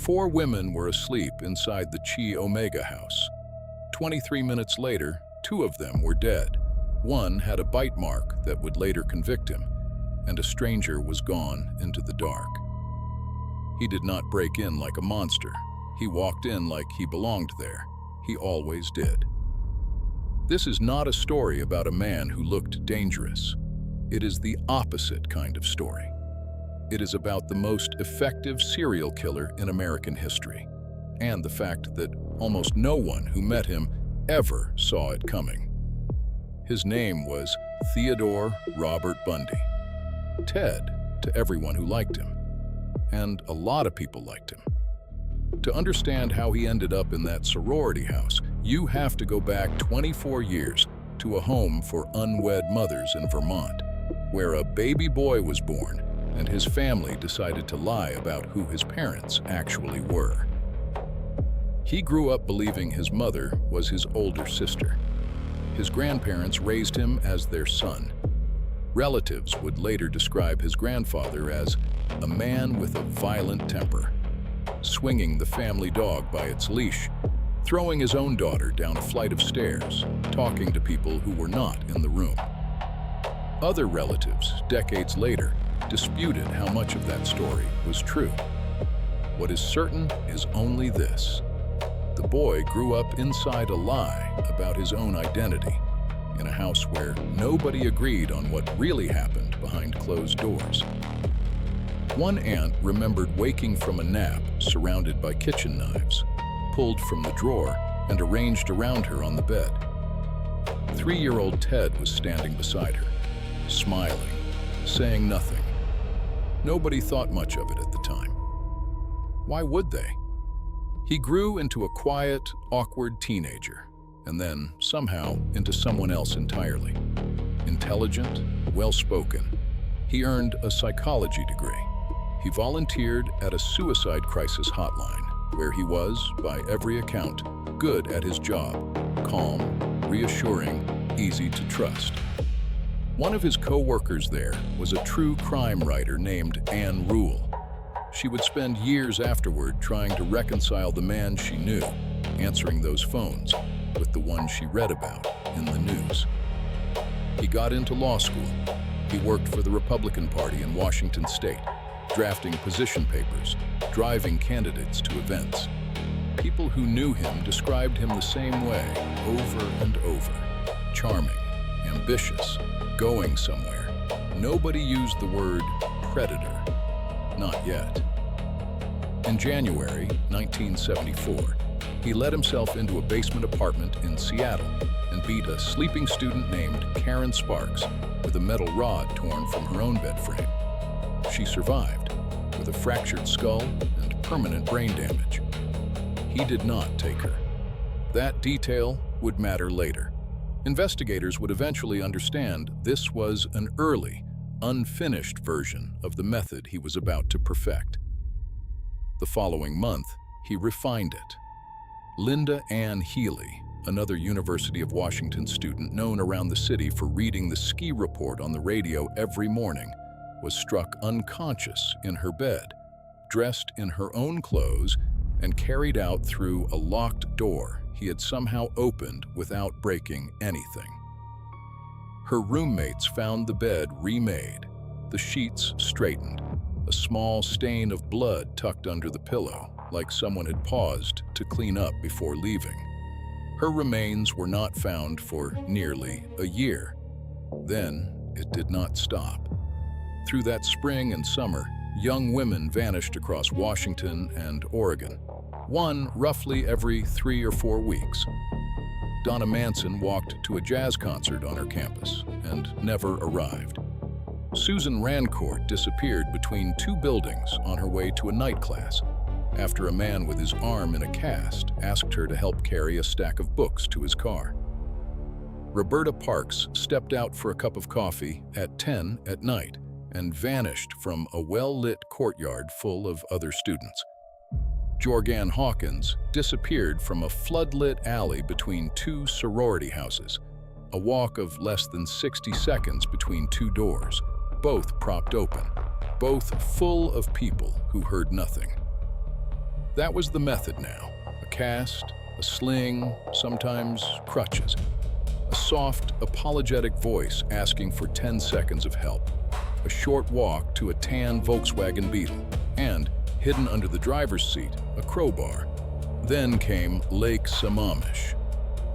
4 women were asleep inside the Chi Omega house. 23 minutes later, 2 of them were dead. One had a bite mark that would later convict him, and a stranger was gone into the dark. He did not break in like a monster. He walked in like he belonged there. He always did. This is not a story about a man who looked dangerous. It is the opposite kind of story. It is about the most effective serial killer in American history, and the fact that almost no one who met him ever saw it coming. His name was Theodore Robert Bundy. Ted to everyone who liked him, and a lot of people liked him. To understand how he ended up in that sorority house, you have to go back 24 years to a home for unwed mothers in Vermont, where a baby boy was born and his family decided to lie about who his parents actually were. He grew up believing his mother was his older sister. His grandparents raised him as their son. Relatives would later describe his grandfather as a man with a violent temper, swinging the family dog by its leash, throwing his own daughter down a flight of stairs, talking to people who were not in the room. Other relatives, decades later, disputed how much of that story was true. What is certain is only this: the boy grew up inside a lie about his own identity, in a house where nobody agreed on what really happened behind closed doors. One aunt remembered waking from a nap surrounded by kitchen knives, pulled from the drawer and arranged around her on the bed. 3-year-old Ted was standing beside her, smiling, saying nothing. Nobody thought much of it at the time. Why would they? He grew into a quiet, awkward teenager, and then, somehow, into someone else entirely. Intelligent, well-spoken. He earned a psychology degree. He volunteered at a suicide crisis hotline, where he was, by every account, good at his job, calm, reassuring, easy to trust. One of his co-workers there was a true crime writer named Ann Rule. She would spend years afterward trying to reconcile the man she knew, answering those phones, with the one she read about in the news. He got into law school. He worked for the Republican Party in Washington State, drafting position papers, driving candidates to events. People who knew him described him the same way, over and over. Charming, ambitious, going somewhere. Nobody used the word predator. Not yet. In January 1974, he let himself into a basement apartment in Seattle and beat a sleeping student named Karen Sparks with a metal rod torn from her own bed frame. She survived, with a fractured skull and permanent brain damage. He did not take her. That detail would matter later. Investigators would eventually understand this was an early, unfinished version of the method he was about to perfect. The following month, he refined it. Linda Ann Healy, another University of Washington student known around the city for reading the ski report on the radio every morning, was struck unconscious in her bed, dressed in her own clothes, and carried out through a locked door he had somehow opened without breaking anything. Her roommates found the bed remade, the sheets straightened, a small stain of blood tucked under the pillow, like someone had paused to clean up before leaving. Her remains were not found for nearly a year. Then, it did not stop. Through that spring and summer, young women vanished across Washington and Oregon, one roughly every 3 or 4 weeks. Donna Manson walked to a jazz concert on her campus and never arrived. Susan Rancourt disappeared between 2 buildings on her way to a night class after a man with his arm in a cast asked her to help carry a stack of books to his car. Roberta Parks stepped out for a cup of coffee at 10 at night and vanished from a well-lit courtyard full of other students. Jorgan Hawkins disappeared from a floodlit alley between 2 sorority houses, a walk of less than 60 seconds between 2 doors, both propped open, both full of people who heard nothing. That was the method now. A cast, a sling, sometimes crutches. A soft, apologetic voice asking for 10 seconds of help. A short walk to a tan Volkswagen Beetle. And, hidden under the driver's seat, a crowbar. Then came Lake Sammamish.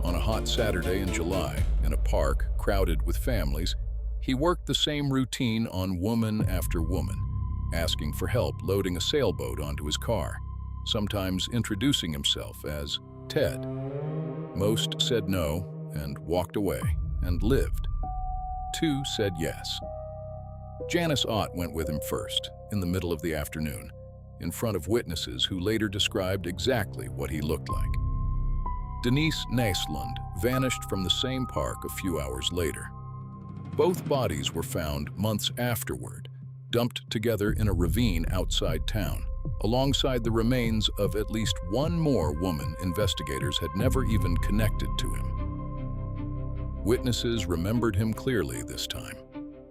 On a hot Saturday in July, in a park crowded with families, he worked the same routine on woman after woman, asking for help loading a sailboat onto his car, sometimes introducing himself as Ted. Most said no and walked away and lived. 2 said yes. Janice Ott went with him first, in the middle of the afternoon, in front of witnesses who later described exactly what he looked like. Denise Naslund vanished from the same park a few hours later. Both bodies were found months afterward, dumped together in a ravine outside town, alongside the remains of at least one more woman investigators had never even connected to him. Witnesses remembered him clearly this time.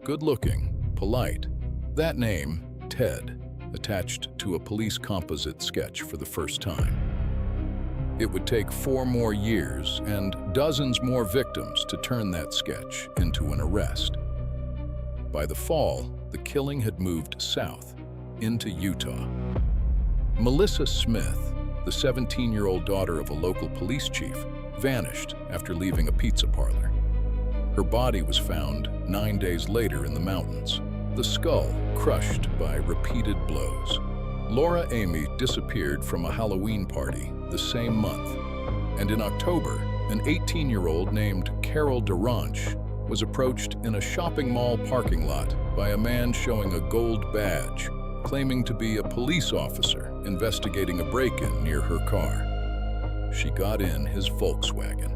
Good-looking, polite. That name, Ted, attached to a police composite sketch for the first time. It would take 4 more years and dozens more victims to turn that sketch into an arrest. By the fall, the killing had moved south, into Utah. Melissa Smith, the 17-year-old daughter of a local police chief, vanished after leaving a pizza parlor. Her body was found 9 days later in the mountains, the skull crushed by repeated blows. Laura Amy disappeared from a Halloween party the same month, and in October, an 18-year-old named Carol DeRanch was approached in a shopping mall parking lot by a man showing a gold badge, claiming to be a police officer investigating a break-in near her car. She got in his Volkswagen.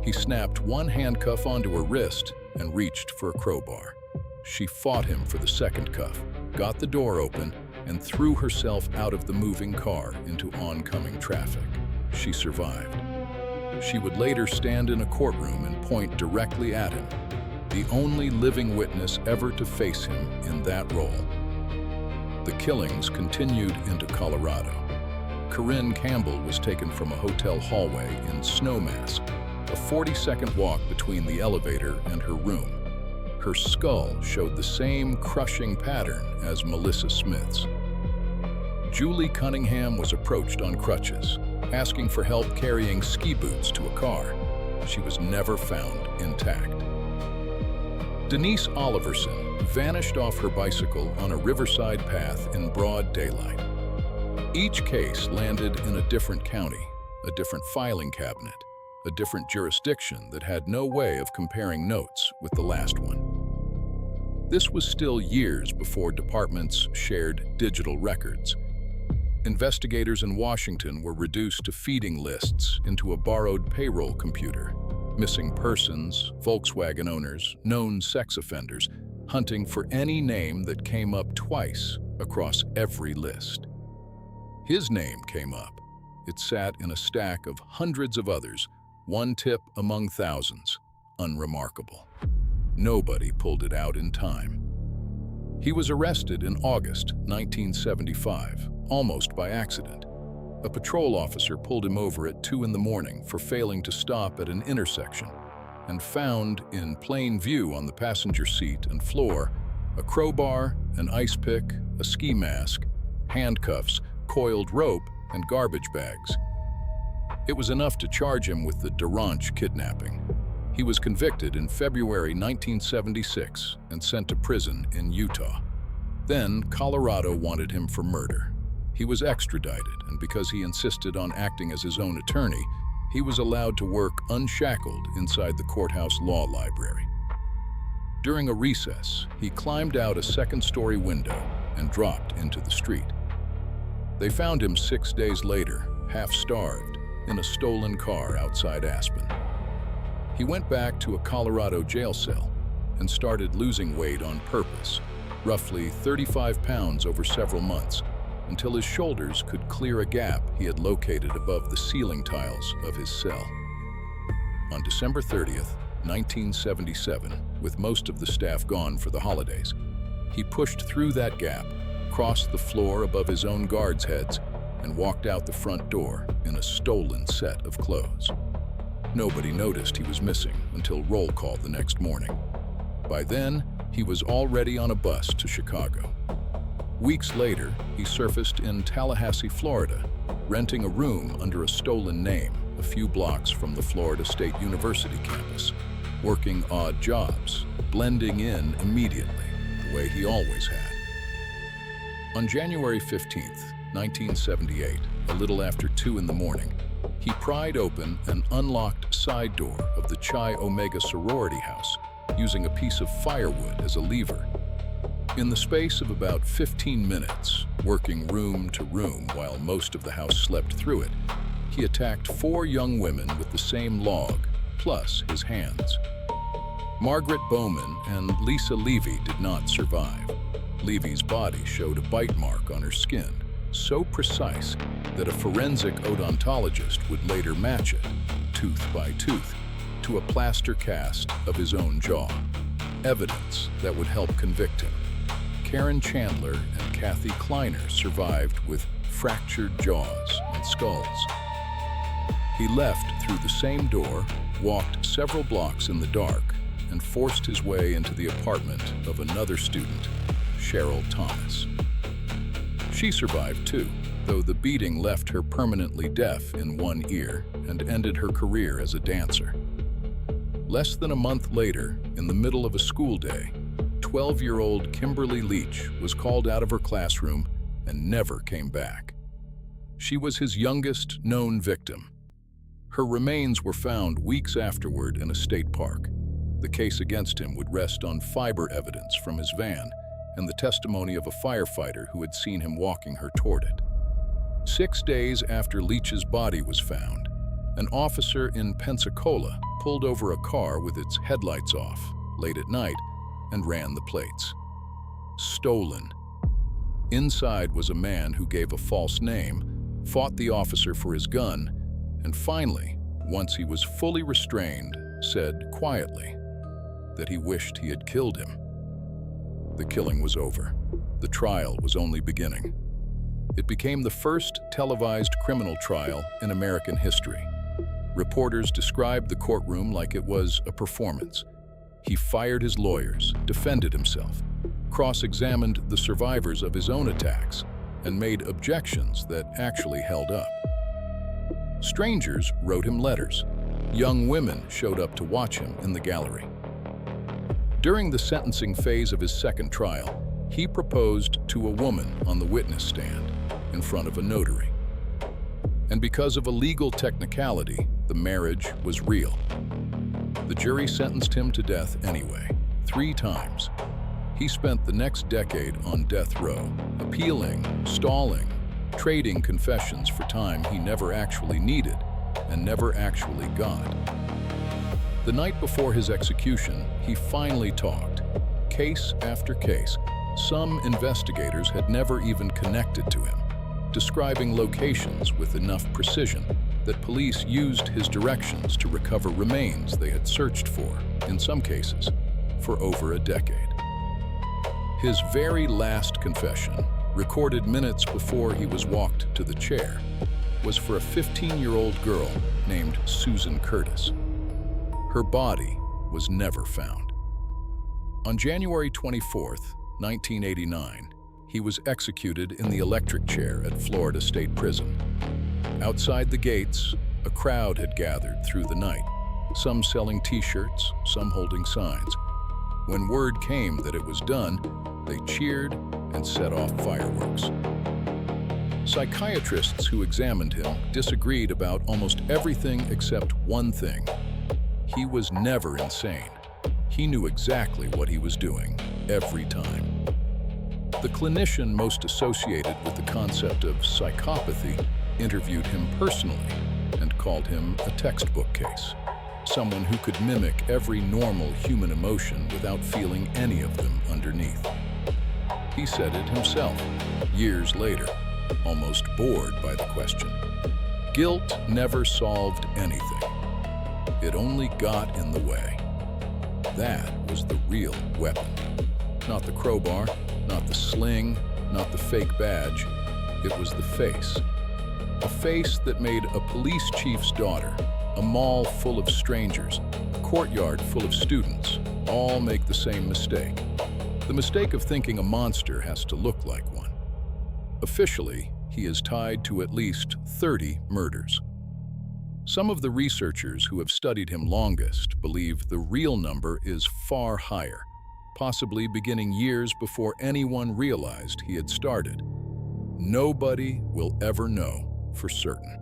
He snapped one handcuff onto her wrist and reached for a crowbar. She fought him for the second cuff, got the door open, and threw herself out of the moving car into oncoming traffic. She survived. She would later stand in a courtroom and point directly at him, the only living witness ever to face him in that role. The killings continued into Colorado. Corinne Campbell was taken from a hotel hallway in Snowmass, a 40-second walk between the elevator and her room. Her skull showed the same crushing pattern as Melissa Smith's. Julie Cunningham was approached on crutches, asking for help carrying ski boots to a car. She was never found intact. Denise Oliverson vanished off her bicycle on a riverside path in broad daylight. Each case landed in a different county, a different filing cabinet, a different jurisdiction that had no way of comparing notes with the last one. This was still years before departments shared digital records. Investigators in Washington were reduced to feeding lists into a borrowed payroll computer, missing persons, Volkswagen owners, known sex offenders, hunting for any name that came up twice across every list. His name came up. It sat in a stack of hundreds of others, one tip among thousands, unremarkable. Nobody pulled it out in time. He was arrested in August 1975, almost by accident. A patrol officer pulled him over at 2 in the morning for failing to stop at an intersection and found in plain view on the passenger seat and floor a crowbar, an ice pick, a ski mask, handcuffs, coiled rope, and garbage bags. It was enough to charge him with the DeRanch kidnapping. He was convicted in February 1976 and sent to prison in Utah. Then, Colorado wanted him for murder. He was extradited, and because he insisted on acting as his own attorney, he was allowed to work unshackled inside the courthouse law library. During a recess, he climbed out a second-story window and dropped into the street. They found him 6 days later, half-starved, in a stolen car outside Aspen. He went back to a Colorado jail cell and started losing weight on purpose, roughly 35 pounds over several months, until his shoulders could clear a gap he had located above the ceiling tiles of his cell. On December 30th, 1977, with most of the staff gone for the holidays, he pushed through that gap, crossed the floor above his own guards' heads, and walked out the front door in a stolen set of clothes. Nobody noticed he was missing until roll call the next morning. By then, he was already on a bus to Chicago. Weeks later, he surfaced in Tallahassee, Florida, renting a room under a stolen name a few blocks from the Florida State University campus, working odd jobs, blending in immediately, the way he always had. On January 15th, 1978, a little after 2 in the morning, he pried open an unlocked side door of the Chi Omega sorority house using a piece of firewood as a lever. In the space of about 15 minutes, working room to room while most of the house slept through it, he attacked 4 young women with the same log, plus his hands. Margaret Bowman and Lisa Levy did not survive. Levy's body showed a bite mark on her skin, so precise that a forensic odontologist would later match it, tooth by tooth, to a plaster cast of his own jaw, evidence that would help convict him. Karen Chandler and Kathy Kleiner survived with fractured jaws and skulls. He left through the same door, walked several blocks in the dark, and forced his way into the apartment of another student, Cheryl Thomas. She survived too, though the beating left her permanently deaf in one ear and ended her career as a dancer. Less than a month later, in the middle of a school day, 12-year-old Kimberly Leach was called out of her classroom and never came back. She was his youngest known victim. Her remains were found weeks afterward in a state park. The case against him would rest on fiber evidence from his van and the testimony of a firefighter who had seen him walking her toward it. 6 days after Leach's body was found, an officer in Pensacola pulled over a car with its headlights off late at night and ran the plates. Stolen. Inside was a man who gave a false name, fought the officer for his gun, and finally, once he was fully restrained, said quietly that he wished he had killed him. The killing was over. The trial was only beginning. It became the first televised criminal trial in American history. Reporters described the courtroom like it was a performance. He fired his lawyers, defended himself, cross-examined the survivors of his own attacks, and made objections that actually held up. Strangers wrote him letters. Young women showed up to watch him in the gallery. During the sentencing phase of his second trial, he proposed to a woman on the witness stand in front of a notary. And because of a legal technicality, the marriage was real. The jury sentenced him to death anyway, 3 times. He spent the next decade on death row, appealing, stalling, trading confessions for time he never actually needed and never actually got. The night before his execution, he finally talked. Case after case, some investigators had never even connected to him, describing locations with enough precision that police used his directions to recover remains they had searched for, in some cases, for over a decade. His very last confession, recorded minutes before he was walked to the chair, was for a 15-year-old girl named Susan Curtis. Her body was never found. On January 24th, 1989, he was executed in the electric chair at Florida State Prison. Outside the gates, a crowd had gathered through the night, some selling t-shirts, some holding signs. When word came that it was done, they cheered and set off fireworks. Psychiatrists who examined him disagreed about almost everything except one thing. He was never insane. He knew exactly what he was doing, every time. The clinician most associated with the concept of psychopathy interviewed him personally and called him a textbook case, someone who could mimic every normal human emotion without feeling any of them underneath. He said it himself, years later, almost bored by the question. Guilt never solved anything. It only got in the way. That was the real weapon. Not the crowbar, not the sling, not the fake badge. It was the face, A face that made a police chief's daughter, a mall full of strangers, a courtyard full of students, all make the same mistake. The mistake of thinking a monster has to look like one. Officially, he is tied to at least 30 murders. Some of the researchers who have studied him longest believe the real number is far higher, possibly beginning years before anyone realized he had started. Nobody will ever know for certain.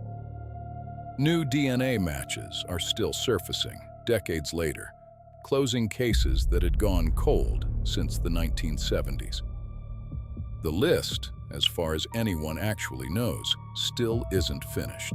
New DNA matches are still surfacing decades later, closing cases that had gone cold since the 1970s. The list, as far as anyone actually knows, still isn't finished.